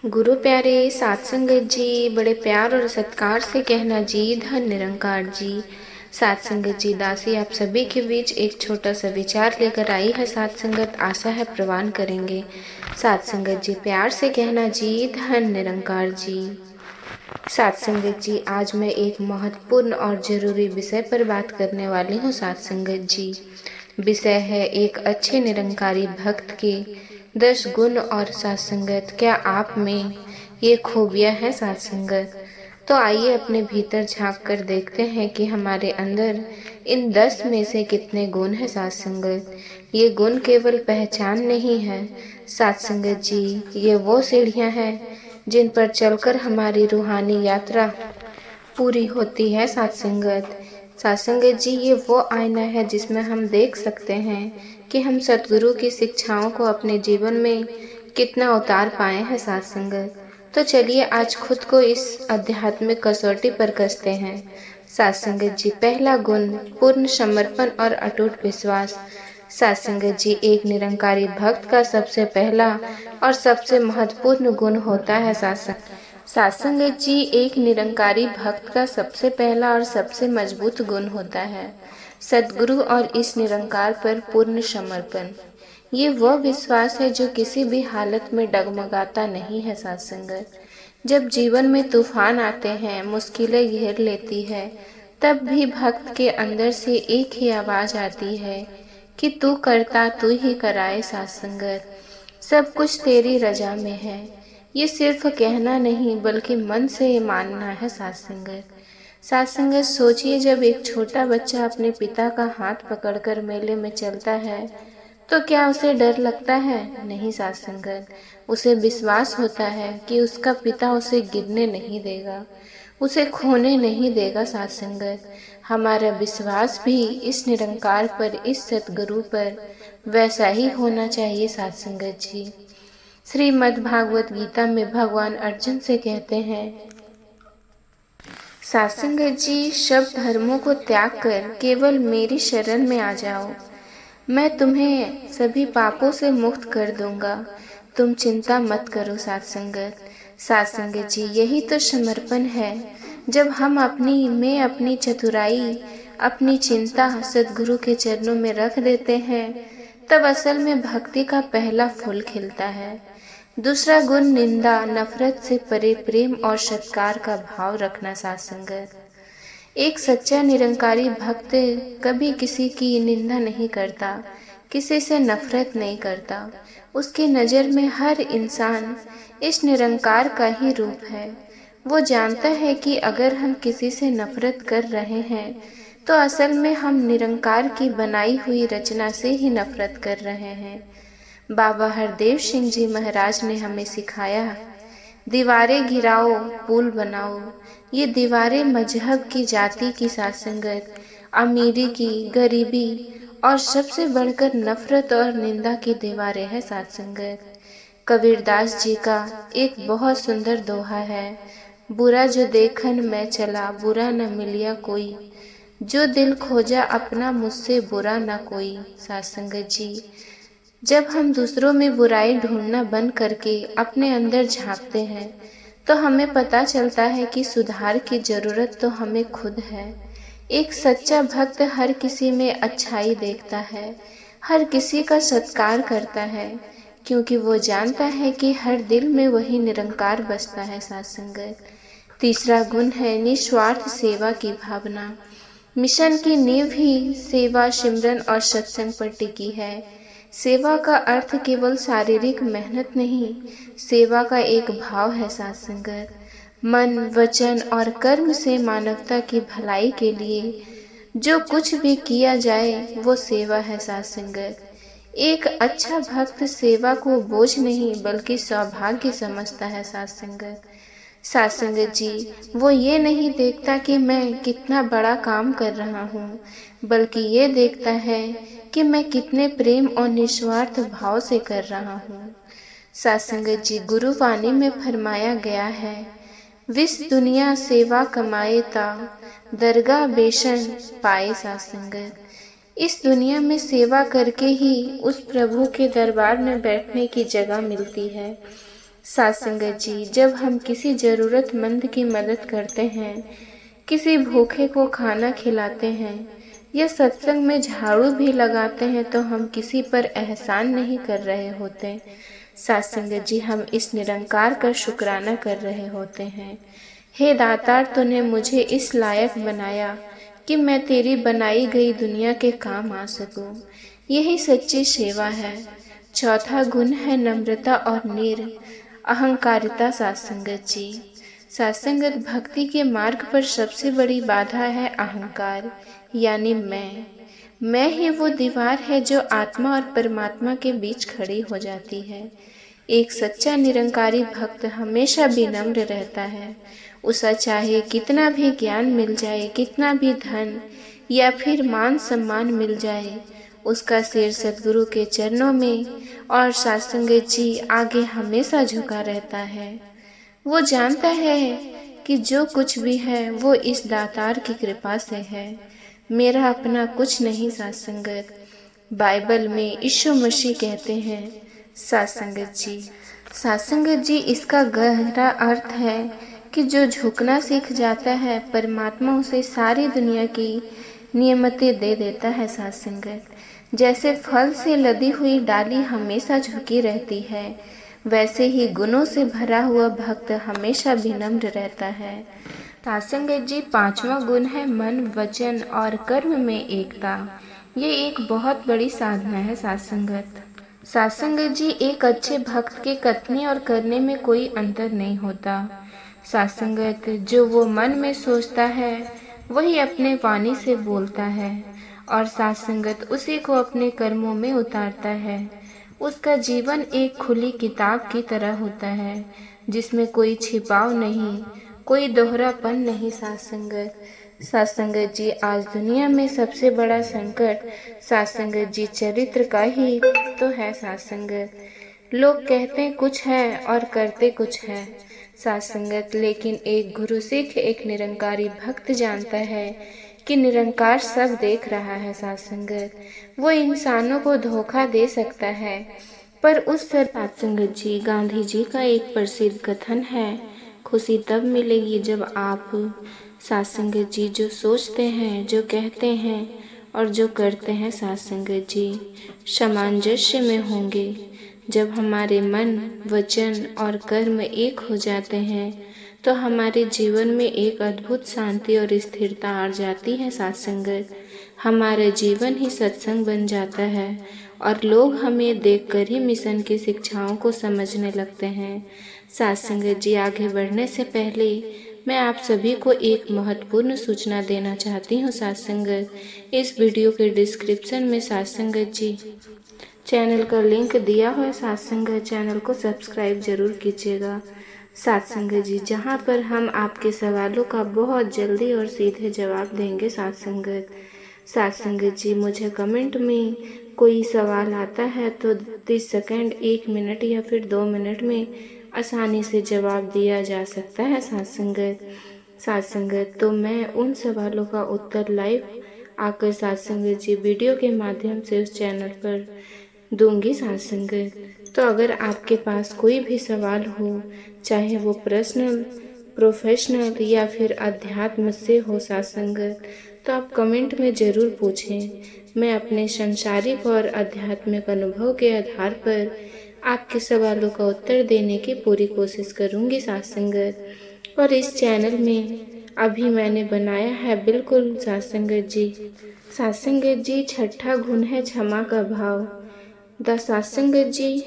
गुरु प्यारे सात संगत जी, बड़े प्यार और सत्कार से कहना जी, धन निरंकार जी। सात संगत जी, दासी आप सभी के बीच एक छोटा सा विचार लेकर आई है। सात संगत, आशा है प्रवान करेंगे। सात संगत जी, प्यार से कहना जी, धन निरंकार जी। सात संगत जी, आज मैं एक महत्वपूर्ण और जरूरी विषय पर बात करने वाली हूँ। सात संगत जी, विषय है एक अच्छे निरंकारी भक्त के 10 गुण और सात संगत, क्या आप में ये खूबियाँ हैं सात संगत? तो आइए अपने भीतर झांक कर देखते हैं कि हमारे अंदर इन 10 में से कितने गुण हैं सात संगत। ये गुण केवल पहचान नहीं है सात संगत जी, ये वो सीढ़ियाँ हैं जिन पर चलकर हमारी रूहानी यात्रा पूरी होती है सात संगत। सात संगत जी, ये वो आईना है जिसमें हम देख सकते हैं कि हम सतगुरु की शिक्षाओं को अपने जीवन में कितना उतार पाए हैं सात संगत। तो चलिए आज खुद को इस आध्यात्मिक कसौटी पर कसते हैं सात संगत जी। पहला गुण, पूर्ण समर्पण और अटूट विश्वास। सात संगत जी, एक निरंकारी भक्त का सबसे पहला और सबसे महत्वपूर्ण गुण होता है सात संगत जी, एक निरंकारी भक्त का सबसे पहला और सबसे मजबूत गुण होता है सद्गुरु और इस निरंकार पर पूर्ण समर्पण। ये वह विश्वास है जो किसी भी हालत में डगमगाता नहीं है सात संगत। जब जीवन में तूफान आते हैं, मुश्किलें घेर लेती है, तब भी भक्त के अंदर से एक ही आवाज आती है कि तू करता तू ही कराए सात संगत, सब कुछ तेरी रजा में है। ये सिर्फ कहना नहीं बल्कि मन से मानना है सात संगत। सात संगत, सोचिए जब एक छोटा बच्चा अपने पिता का हाथ पकड़कर मेले में चलता है तो क्या उसे डर लगता है? नहीं सात संगत, उसे विश्वास होता है कि उसका पिता उसे गिरने नहीं देगा, उसे खोने नहीं देगा सात संगत। हमारा विश्वास भी इस निरंकार पर, इस सतगुरु पर वैसा ही होना चाहिए सात संगत जी। श्रीमद् भागवत गीता में भगवान अर्जुन से कहते हैं, सात संगत जी, सब धर्मों को त्याग कर केवल मेरी शरण में आ जाओ, मैं तुम्हें सभी पापों से मुक्त कर दूंगा, तुम चिंता मत करो सात संगत। सात संगत जी, यही तो समर्पण है। जब हम अपनी चतुराई, अपनी चिंता सद्गुरु के चरणों में रख देते हैं, तब असल में भक्ति का पहला फूल खिलता है। दूसरा गुण, निंदा नफरत से परे प्रेम और सत्कार का भाव रखना सात संगत। एक सच्चा निरंकारी भक्त कभी किसी की निंदा नहीं करता, किसी से नफरत नहीं करता। उसकी नज़र में हर इंसान इस निरंकार का ही रूप है। वो जानता है कि अगर हम किसी से नफरत कर रहे हैं तो असल में हम निरंकार की बनाई हुई रचना से ही नफरत कर रहे हैं। बाबा हरदेव सिंह जी महाराज ने हमें सिखाया, दीवारें गिराओ पुल बनाओ। ये दीवारें मजहब की, जाति की, सात संगत, अमीरी की, गरीबी और सबसे बढ़कर नफरत और निंदा की दीवारें हैं सात संगत। कबीरदास जी का एक बहुत सुंदर दोहा है, बुरा जो देखन मैं चला बुरा न मिलिया कोई, जो दिल खोजा अपना मुझसे बुरा न कोई। सात संगत जी, जब हम दूसरों में बुराई ढूंढना बंद करके अपने अंदर झांकते हैं तो हमें पता चलता है कि सुधार की जरूरत तो हमें खुद है। एक सच्चा भक्त हर किसी में अच्छाई देखता है, हर किसी का सत्कार करता है, क्योंकि वो जानता है कि हर दिल में वही निरंकार बसता है सात संगत। तीसरा गुण है निस्वार्थ सेवा की भावना। मिशन की नींव ही सेवा, सिमरन और सत्संग पर टिकी है। सेवा का अर्थ केवल शारीरिक मेहनत नहीं, सेवा का एक भाव है सात संगत। मन, वचन और कर्म से मानवता की भलाई के लिए जो कुछ भी किया जाए वो सेवा है सात संगत। एक अच्छा भक्त सेवा को बोझ नहीं बल्कि सौभाग्य समझता है सात संगत। सात संगत जी, वो ये नहीं देखता कि मैं कितना बड़ा काम कर रहा हूँ, बल्कि ये देखता है कि मैं कितने प्रेम और निस्वार्थ भाव से कर रहा हूँ। सात संगत जी, गुरुवाणी में फरमाया गया है, विस दुनिया सेवा कमाए ता दरगाह बेशन पाए सात संगत। इस दुनिया में सेवा करके ही उस प्रभु के दरबार में बैठने की जगह मिलती है। साथ संगत जी, जब हम किसी ज़रूरतमंद की मदद करते हैं, किसी भूखे को खाना खिलाते हैं या सत्संग में झाड़ू भी लगाते हैं, तो हम किसी पर एहसान नहीं कर रहे होते। साथ संगत जी, हम इस निरंकार का शुक्राना कर रहे होते हैं। हे दातार, तूने मुझे इस लायक बनाया कि मैं तेरी बनाई गई दुनिया के काम आ सकूं। यही सच्ची सेवा है। चौथा गुण है नम्रता और अहंकारिता। सत्संगत जी, सत्संगत भक्ति के मार्ग पर सबसे बड़ी बाधा है अहंकार, यानी मैं ही वो दीवार है जो आत्मा और परमात्मा के बीच खड़ी हो जाती है। एक सच्चा निरंकारी भक्त हमेशा विनम्र रहता है। उसे चाहे कितना भी ज्ञान मिल जाए, कितना भी धन या फिर मान सम्मान मिल जाए, उसका सिर सद्गुरु के चरणों में और सत्संगत जी आगे हमेशा झुका रहता है। वो जानता है कि जो कुछ भी है वो इस दातार की कृपा से है। मेरा अपना कुछ नहीं। सत्संगत बाइबल में यीशु मसीह कहते हैं। सत्संगत जी, इसका गहरा अर्थ है कि जो झुकना सीख जाता है, परमात्मा उसे सारी दुनिया की नियमतें दे देता है। सत्संगत, जैसे फल से लदी हुई डाली हमेशा झुकी रहती है, वैसे ही गुणों से भरा हुआ भक्त हमेशा विनम्र रहता है। सत्संगत जी, पांचवा गुण है मन, वचन और कर्म में एकता। ये एक बहुत बड़ी साधना है। सत्संगत जी, एक अच्छे भक्त के कथने और करने में कोई अंतर नहीं होता। सत्संगत, जो वो मन में सोचता है वही अपने वाणी से बोलता है और सत्संगत उसी को अपने कर्मों में उतारता है। उसका जीवन एक खुली किताब की तरह होता है, जिसमें कोई छिपाव नहीं, कोई दोहरापन नहीं। सत्संगत जी, आज दुनिया में सबसे बड़ा संकट सत्संगत जी चरित्र का ही तो है। सत्संगत, लोग कहते कुछ है और करते कुछ है। सत्संगत, लेकिन एक गुरु सिख, एक निरंकारी भक्त जानता है कि निरंकार सब देख रहा है। सत्संगत, वो इंसानों को धोखा दे सकता है, पर उस पर सत्संगत जी, गांधी जी का एक प्रसिद्ध कथन है, खुशी तब मिलेगी जब आप सत्संगत जी जो सोचते हैं, जो कहते हैं और जो करते हैं सत्संगत जी सामंजस्य में होंगे। जब हमारे मन, वचन और कर्म एक हो जाते हैं तो हमारे जीवन में एक अद्भुत शांति और स्थिरता आ जाती है। सत्संगत, हमारा जीवन ही सत्संग बन जाता है और लोग हमें देखकर ही मिशन की शिक्षाओं को समझने लगते हैं। सत्संगत जी, आगे बढ़ने से पहले मैं आप सभी को एक महत्वपूर्ण सूचना देना चाहती हूँ। सत्संगत, इस वीडियो के डिस्क्रिप्शन में सत्संगत जी चैनल का लिंक दिया हुआ है। सत्संगत चैनल को सब्सक्राइब जरूर कीजिएगा। सत्संगत जी, जहाँ पर हम आपके सवालों का बहुत जल्दी और सीधे जवाब देंगे। सत्संगत जी, मुझे कमेंट में कोई सवाल आता है तो 30 सेकंड, 1 मिनट या फिर 2 मिनट में आसानी से जवाब दिया जा सकता है। सत्संगत, तो मैं उन सवालों का उत्तर लाइव आकर सत्संगत जी वीडियो के माध्यम से उस चैनल पर दूंगी। सत्संगत, तो अगर आपके पास कोई भी सवाल हो, चाहे वो पर्सनल, प्रोफेशनल या फिर अध्यात्म से हो सत्संगत, तो आप कमेंट में ज़रूर पूछें। मैं अपने संसारिक और आध्यात्मिक अनुभव के आधार पर आपके सवालों का उत्तर देने की पूरी कोशिश करूंगी। सत्संगत, और इस चैनल में अभी मैंने बनाया है बिल्कुल सत्संगत जी छठा गुण है क्षमा का भाव। The satsangat ji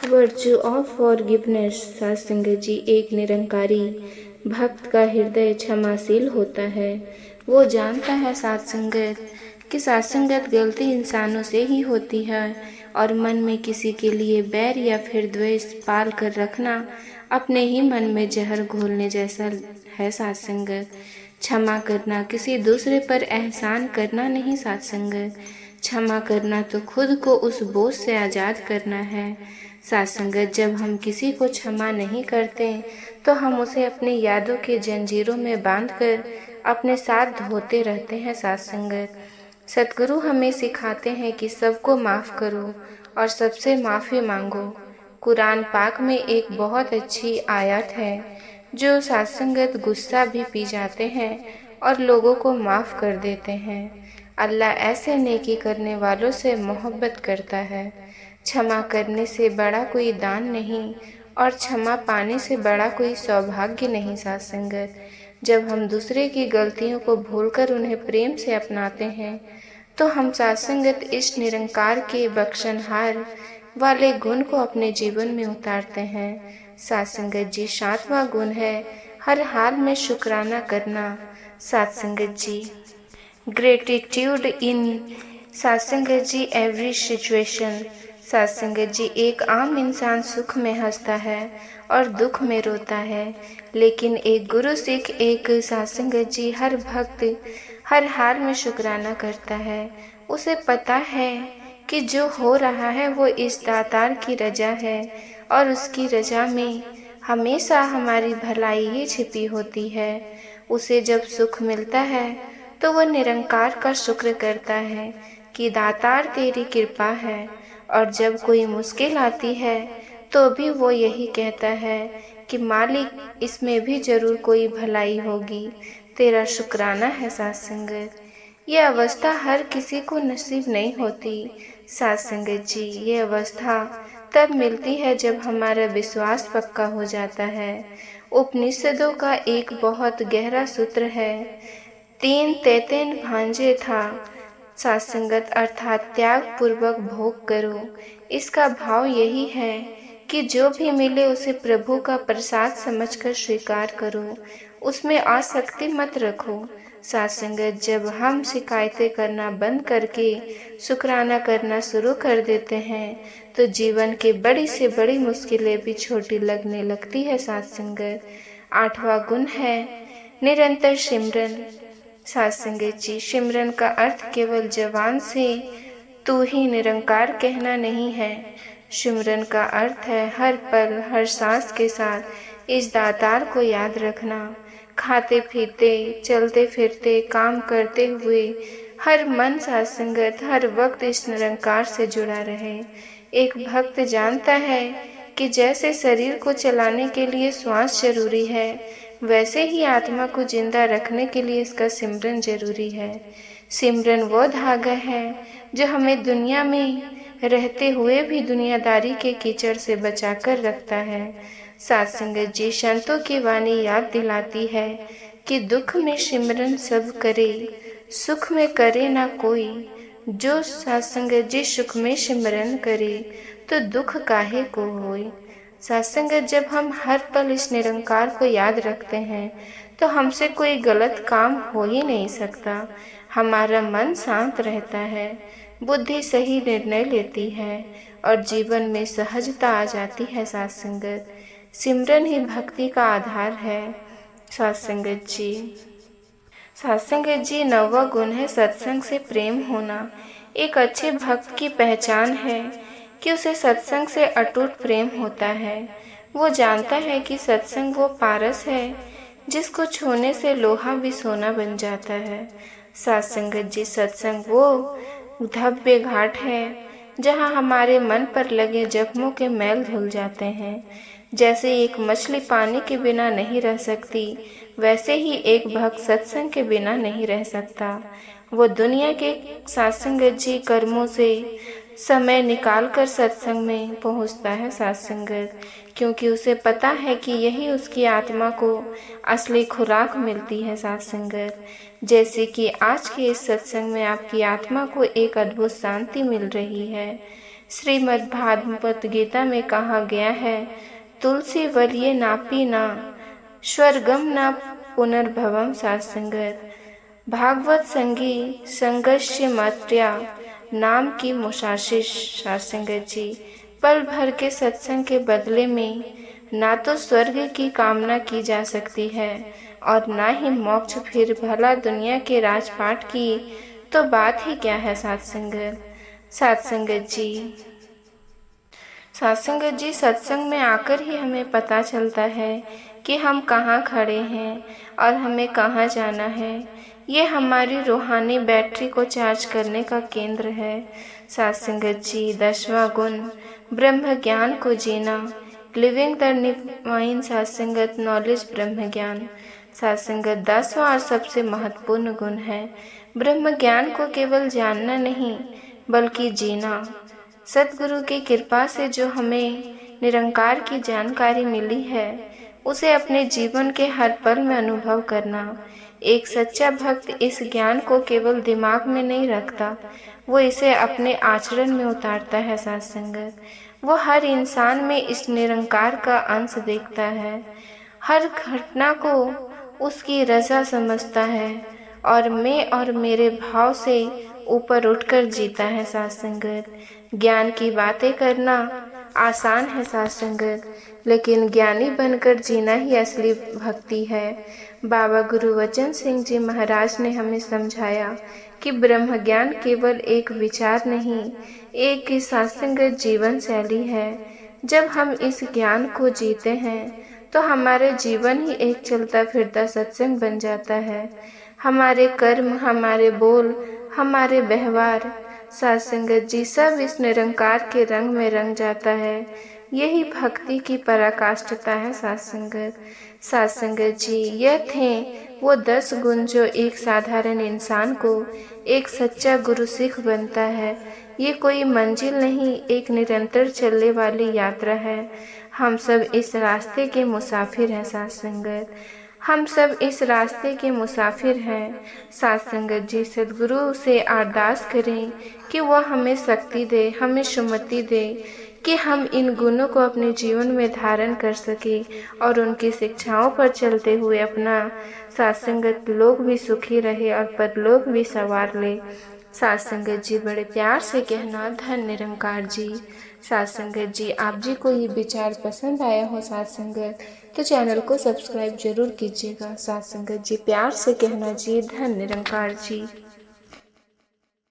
virtue of forgiveness. सत्संगत जी, एक निरंकारी भक्त का हृदय क्षमाशील होता है। वो जानता है सत्संगत कि सत्संगत गलती इंसानों से ही होती है और मन में किसी के लिए बैर या फिर द्वेष पाल कर रखना अपने ही मन में जहर घोलने जैसा है। सत्संगत, क्षमा करना किसी दूसरे पर एहसान करना नहीं। सत्संगत, क्षमा करना तो खुद को उस बोझ से आज़ाद करना है। सत्संगत, जब हम किसी को क्षमा नहीं करते तो हम उसे अपनी यादों की जंजीरों में बांधकर अपने साथ धोते रहते हैं। सत्संगत, सतगुरु हमें सिखाते हैं कि सबको माफ़ करो और सबसे माफ़ी मांगो। कुरान पाक में एक बहुत अच्छी आयत है जो सत्संगत गुस्सा भी पी जाते हैं और लोगों को माफ़ कर देते हैं। अल्लाह ऐसे नेकी करने वालों से मोहब्बत करता है। क्षमा करने से बड़ा कोई दान नहीं और क्षमा पाने से बड़ा कोई सौभाग्य नहीं। सत्संगत, जब हम दूसरे की गलतियों को भूलकर उन्हें प्रेम से अपनाते हैं तो हम सत्संगत इस निरंकार के बख्शनहार वाले गुण को अपने जीवन में उतारते हैं। सत्संगत जी, 7वां गुण है हर हाल में शुक्राना करना। सत्संगत जी, gratitude in satsangat ji every situation. सत्संगत जी, एक आम इंसान सुख में हंसता है और दुख में रोता है, लेकिन एक गुरु सिख एक सत्संगत जी हर भक्त हर हाल में शुक्राना करता है। उसे पता है कि जो हो रहा है वो इस दातार की रजा है और उसकी रजा में हमेशा हमारी भलाई ही छिपी होती है। उसे जब सुख मिलता है तो वह निरंकार का शुक्र करता है कि दातार तेरी कृपा है, और जब कोई मुश्किल आती है तो भी वो यही कहता है कि मालिक, इसमें भी जरूर कोई भलाई होगी, तेरा शुक्राना है। सत्संगत, ये अवस्था हर किसी को नसीब नहीं होती। सत्संगत जी, ये अवस्था तब मिलती है जब हमारा विश्वास पक्का हो जाता है। उपनिषदों का एक बहुत गहरा सूत्र है, तीन तैतेन भांजे था। सत्संगत अर्थात त्याग पूर्वक भोग करो। इसका भाव यही है कि जो भी मिले उसे प्रभु का प्रसाद समझकर स्वीकार करो, उसमें आसक्ति मत रखो। सत्संगत, जब हम शिकायतें करना बंद करके शुक्राना करना शुरू कर देते हैं तो जीवन की बड़ी से बड़ी मुश्किलें भी छोटी लगने लगती है। सत्संगत, 8वां गुण है निरंतर सिमरन। सत्संगत जी, सिमरन का अर्थ केवल जबान से तू ही निरंकार कहना नहीं है। सिमरन का अर्थ है हर पल हर सांस के साथ इस दातार को याद रखना। खाते पीते, चलते फिरते, काम करते हुए हर मन सत्संगत हर वक्त इस निरंकार से जुड़ा रहे। एक भक्त जानता है कि जैसे शरीर को चलाने के लिए श्वास जरूरी है, वैसे ही आत्मा को जिंदा रखने के लिए इसका सिमरन जरूरी है। सिमरन वो धागा है जो हमें दुनिया में रहते हुए भी दुनियादारी के कीचड़ से बचाकर रखता है। सत्संगत जी, संतों की वाणी याद दिलाती है कि दुख में सिमरन सब करे, सुख में करे ना कोई। जो सत्संगत जी सुख में सिमरन करे तो दुख काहे को होए। सत्संगत, जब हम हर पल इस निरंकार को याद रखते हैं तो हमसे कोई गलत काम हो ही नहीं सकता। हमारा मन शांत रहता है, बुद्धि सही निर्णय लेती है और जीवन में सहजता आ जाती है। सत्संगत, सिमरन ही भक्ति का आधार है। सत्संगत जी, सत्संगत जी, 9वां गुण है सत्संग से प्रेम होना। एक अच्छे भक्त की पहचान है कि उसे सत्संग से अटूट प्रेम होता है। वो जानता है कि सत्संग वो पारस है जिसको छूने से लोहा भी सोना बन जाता है। सत्संगत जी, सत्संग वो धब्बे घाट है जहाँ हमारे मन पर लगे जख्मों के मैल धुल जाते हैं। जैसे एक मछली पानी के बिना नहीं रह सकती, वैसे ही एक भक्त सत्संग के बिना नहीं रह सकता। वो दुनिया के सत्संगत जी कर्मों से समय निकालकर सत्संग में पहुंचता है। सत्संगत, क्योंकि उसे पता है कि यही उसकी आत्मा को असली खुराक मिलती है। सत्संगत, जैसे कि आज के इस सत्संग में आपकी आत्मा को एक अद्भुत शांति मिल रही है। श्रीमद् भागवत गीता में कहा गया है, तुलसी वलिये नापी ना स्वर्गम ना पुनर्भवम। सत्संगत, भागवत संगी संगस्य मात्र्या नाम की मुसाशिश। सत्संगत जी, पल भर के सत्संग के बदले में ना तो स्वर्ग की कामना की जा सकती है और ना ही मोक्ष, फिर भला दुनिया के राजपाट की तो बात ही क्या है। सत्संगत, सत्संगत जी, सत्संगत जी, सत्संग में आकर ही हमें पता चलता है कि हम कहाँ खड़े हैं और हमें कहाँ जाना है। ये हमारी रूहानी बैटरी को चार्ज करने का केंद्र है। साथ संगत जी, 10वां गुण ब्रह्म ज्ञान को जीना, लिविंग द डिवाइन साथ संगत नॉलेज ब्रह्म ज्ञान। साथ संगत 10वां और सबसे महत्वपूर्ण गुण है ब्रह्म ज्ञान को केवल जानना नहीं बल्कि जीना। सतगुरु की कृपा से जो हमें निरंकार की जानकारी मिली है उसे अपने जीवन के हर पल में अनुभव करना। एक सच्चा भक्त इस ज्ञान को केवल दिमाग में नहीं रखता, वो इसे अपने आचरण में उतारता है। साथ संगत, वो हर इंसान में इस निरंकार का अंश देखता है, हर घटना को उसकी रजा समझता है और मैं और मेरे भाव से ऊपर उठकर जीता है। साथ संगत, ज्ञान की बातें करना आसान है साथ संगत, लेकिन ज्ञानी बनकर जीना ही असली भक्ति है। बाबा गुरुवचन सिंह जी महाराज ने हमें समझाया कि ब्रह्म ज्ञान केवल एक विचार नहीं, एक साथ संगत जीवन शैली है। जब हम इस ज्ञान को जीते हैं तो हमारे जीवन ही एक चलता फिरता सत्संग बन जाता है। हमारे कर्म, हमारे बोल, हमारे व्यवहार साथ संगत जी सब इस निरंकार के रंग में रंग जाता है। यही भक्ति की पराकाष्ठता है। साथ संगत जी, यह थे वो 10 गुण जो एक साधारण इंसान को एक सच्चा गुरु सिख बनता है। ये कोई मंजिल नहीं, एक निरंतर चलने वाली यात्रा है। हम सब इस रास्ते के मुसाफिर हैं। साथ संगत, हम सब इस रास्ते के मुसाफिर हैं। साथ संगत जी, सद्गुरु से अरदास करें कि वह हमें शक्ति दे, हमें सुमति दे कि हम इन गुणों को अपने जीवन में धारण कर सके और उनकी शिक्षाओं पर चलते हुए अपना साथ संगत लोग भी सुखी रहे और परलोक भी संवार ले। साथ संगत जी, बड़े प्यार से कहना धन निरंकार जी। साथ संगत जी, आप जी को ये विचार पसंद आया हो साथ संगत तो चैनल को सब्सक्राइब जरूर कीजिएगा। साथ संगत जी, प्यार से कहना जी धन निरंकार जी।